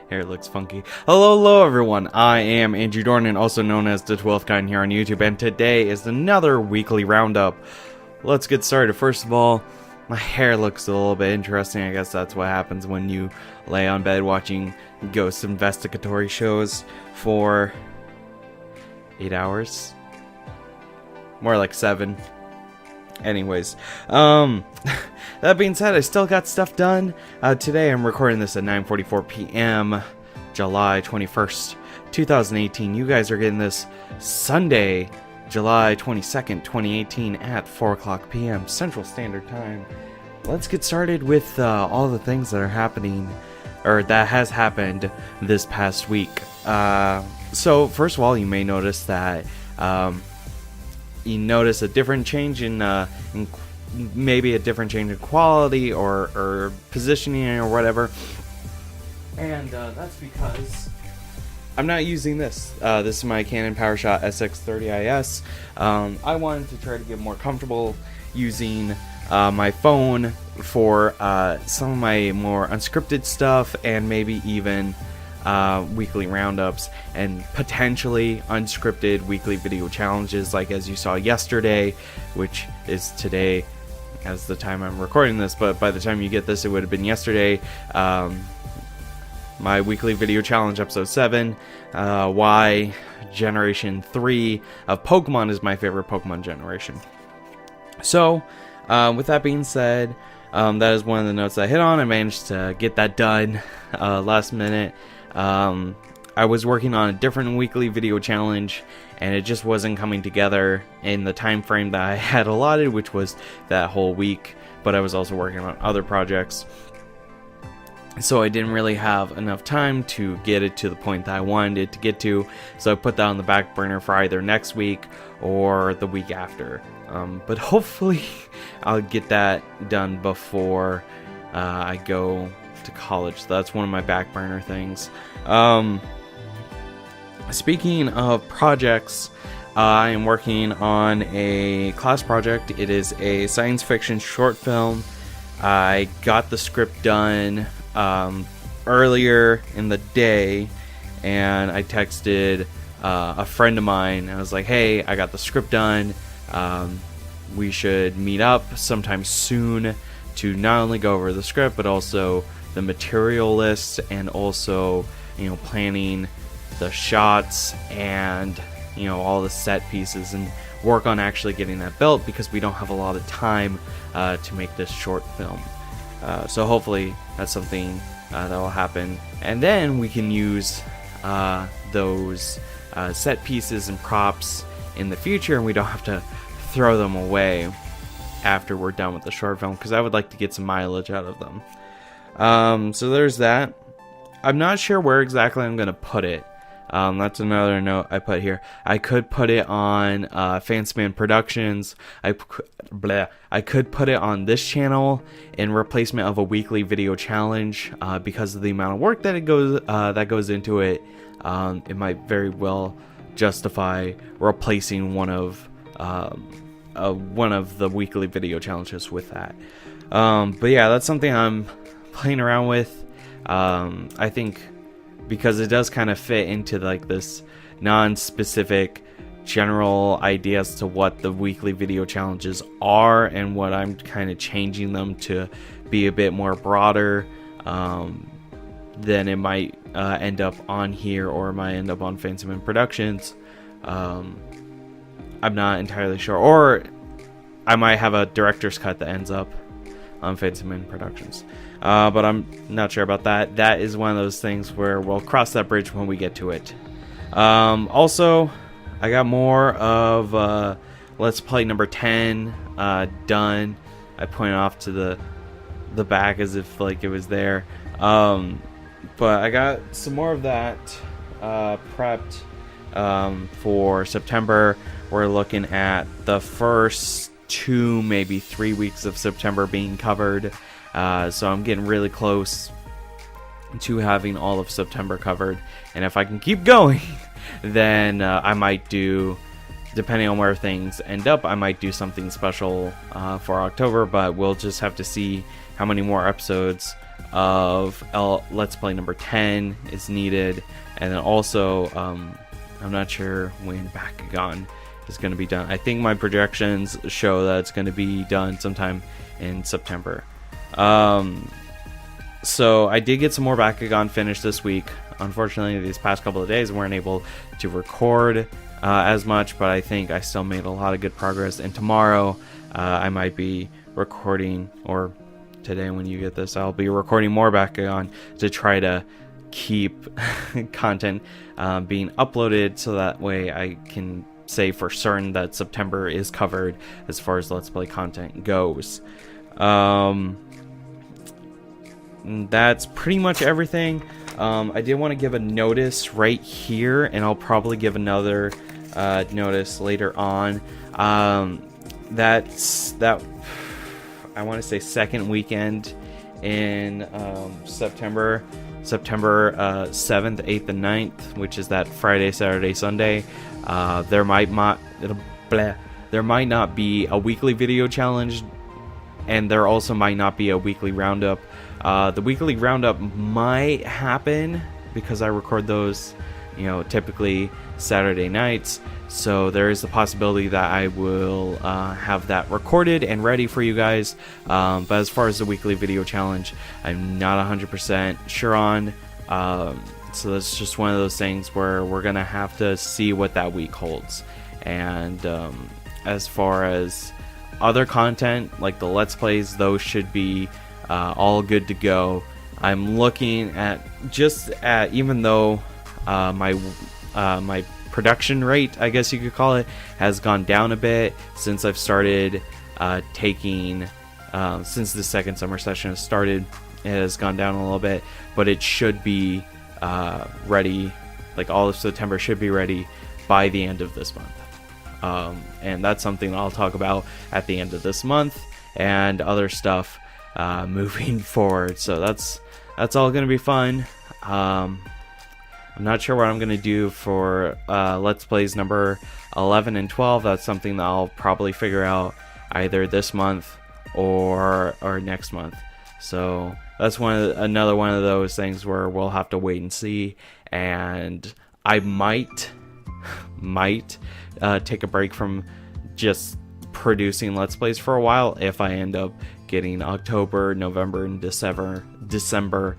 Hair looks funky. Hello everyone. I am Andrew Dornan, also known as the 12th Kind here on YouTube, and today is another weekly roundup. Let's get started. First of all, my hair looks a little bit interesting. I guess that's what happens when you lay on bed watching ghost investigatory shows for 8 hours. More like 7. Anyways, that being said, I still got stuff done. Today I'm recording this at 9:44 p.m. July 21st, 2018. You guys are getting this Sunday, July 22nd, 2018 at 4 o'clock p.m. Central Standard Time. Let's get started with all the things that are happening, or that has happened this past week. So first of all, you may notice that you notice a different change in maybe a different change in quality or positioning or whatever, and that's because I'm not using this. This is my Canon PowerShot SX30IS. I wanted to try to get more comfortable using my phone for some of my more unscripted stuff, and maybe even weekly roundups and potentially unscripted weekly video challenges, like as you saw yesterday, which is today as the time I'm recording this, but by the time you get this it would have been yesterday. My weekly video challenge episode 7, why generation 3 of Pokemon is my favorite Pokemon generation. So with that being said, that is one of the notes I hit on. I managed to get that done last minute. I was working on a different weekly video challenge, and it just wasn't coming together in the time frame that I had allotted, which was that whole week. But I was also working on other projects, so I didn't really have enough time to get it to the point that I wanted it to get to. So I put that on the back burner for either next week or the week after. But hopefully I'll get that done before I go to college. That's one of my back burner things. Speaking of projects, I am working on a class project. It is a science fiction short film. I got the script done earlier in the day, and I texted a friend of mine. I was like, hey, I got the script done. We should meet up sometime soon to not only go over the script, but also the material list, and also, you know, planning the shots and, you know, all the set pieces, and work on actually getting that built, because we don't have a lot of time to make this short film. So hopefully that's something that will happen, and then we can use those set pieces and props in the future, and we don't have to throw them away after we're done with the short film, because I would like to get some mileage out of them. So there's that. I'm not sure where exactly I'm going to put it. That's another note I put here. I could put it on Fancyman Productions. I could put it on this channel in replacement of a weekly video challenge, because of the amount of work that goes into it. It might very well justify replacing one of the weekly video challenges with that. But yeah, that's something I'm playing around with. I think because it does kind of fit into like this non-specific general idea as to what the weekly video challenges are, and what I'm kind of changing them to be a bit more broader than it might end up on here, or it might end up on Fancyman Productions. I'm not entirely sure, or I might have a director's cut that ends up on Fancyman Productions, but I'm not sure about that. That is one of those things where we'll cross that bridge when we get to it. Also, I got more of Let's Play number 10 done. I pointed off to the back as if like it was there, but I got some more of that prepped for September. We're looking at the first 2, maybe 3 weeks of September being covered. So I'm getting really close to having all of September covered. And if I can keep going, then I might do, depending on where things end up, I might do something special for October. But we'll just have to see how many more episodes of Let's Play number 10 is needed, and then also I'm not sure when Bakugan is going to be done. I think my projections show that it's going to be done sometime in September. So I did get some more Bakugan finished this week. Unfortunately, these past couple of days we weren't able to record as much, but I think I still made a lot of good progress. And tomorrow I might be recording, or today when you get this, I'll be recording more Bakugan to try to keep content being uploaded, so that way I can say for certain that September is covered as far as Let's Play content goes. That's pretty much everything. I did want to give a notice right here, and I'll probably give another notice later on. That's that I want to say second weekend in September 7th, 8th, and 9th, which is that Friday, Saturday, Sunday. There might not be a weekly video challenge, and there also might not be a weekly roundup. The weekly roundup might happen because I record those, typically Saturday nights. So there is the possibility that I will have that recorded and ready for you guys. But as far as the weekly video challenge, I'm not 100% sure on. So that's just one of those things where we're going to have to see what that week holds. And as far as other content, like the Let's Plays, those should be all good to go. I'm looking at even though my production rate, I guess you could call it, has gone down a bit since I've started taking since the second summer session has started. It has gone down a little bit, but it should be ready, like all of September should be ready by the end of this month. And that's something I'll talk about at the end of this month, and other stuff moving forward. So that's all gonna be fun. I'm not sure what I'm gonna do for Let's Plays number 11 and 12. That's something that I'll probably figure out either this month or next month. So that's another one of those things where we'll have to wait and see. And I might take a break from just producing Let's Plays for a while if I end up getting October, November, and December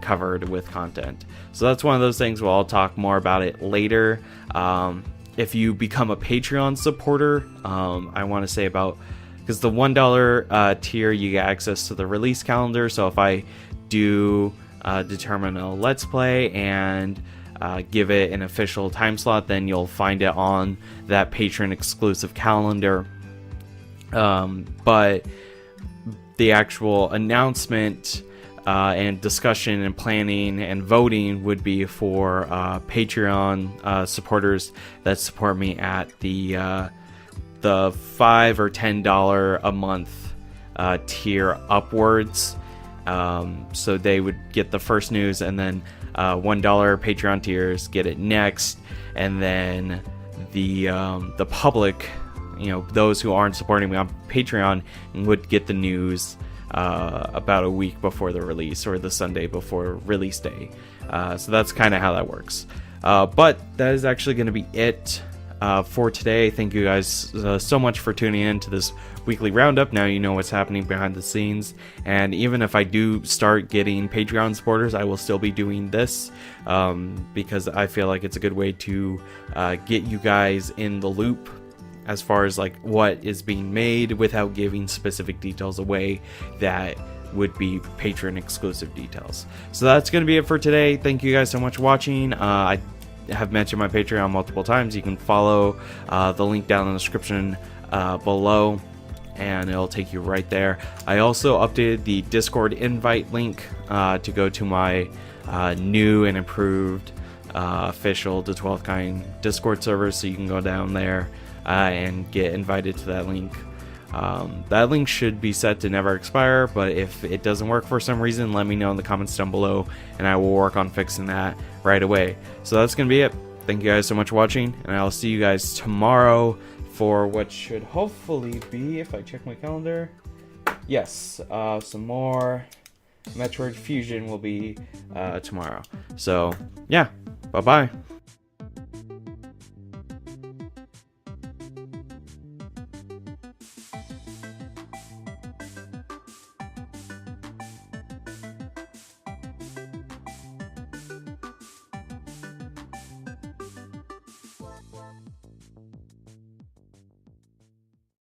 covered with content. So that's one of those things. We'll all talk more about it later. If you become a Patreon supporter, I want to say about, because the $1 tier, you get access to the release calendar. So if I do determine a Let's Play and give it an official time slot, then you'll find it on that Patreon exclusive calendar. But the actual announcement and discussion and planning and voting would be for Patreon supporters that support me at the $5 or $10 a month tier upwards. So they would get the first news, and then $1 Patreon tiers get it next, and then the public, those who aren't supporting me on Patreon, would get the news about a week before the release, or the Sunday before release day. So that's kind of how that works. But that is actually going to be it for today. Thank you guys so much for tuning in to this weekly roundup. Now you know what's happening behind the scenes, and even if I do start getting Patreon supporters, I will still be doing this because I feel like it's a good way to get you guys in the loop as far as like what is being made without giving specific details away that would be Patreon exclusive details. So that's going to be it for today. Thank you guys so much for watching. I have mentioned my Patreon multiple times. You can follow the link down in the description below, and it'll take you right there. I also updated the Discord invite link to go to my new and improved official The 12th Kind Discord server, so you can go down there and get invited to that link. That link should be set to never expire, but if it doesn't work for some reason, let me know in the comments down below, and I will work on fixing that right away. So that's gonna be it. Thank you guys so much for watching, and I'll see you guys tomorrow for what should hopefully be, if I check my calendar, yes, some more Metroid Fusion will be tomorrow. So, yeah, bye-bye.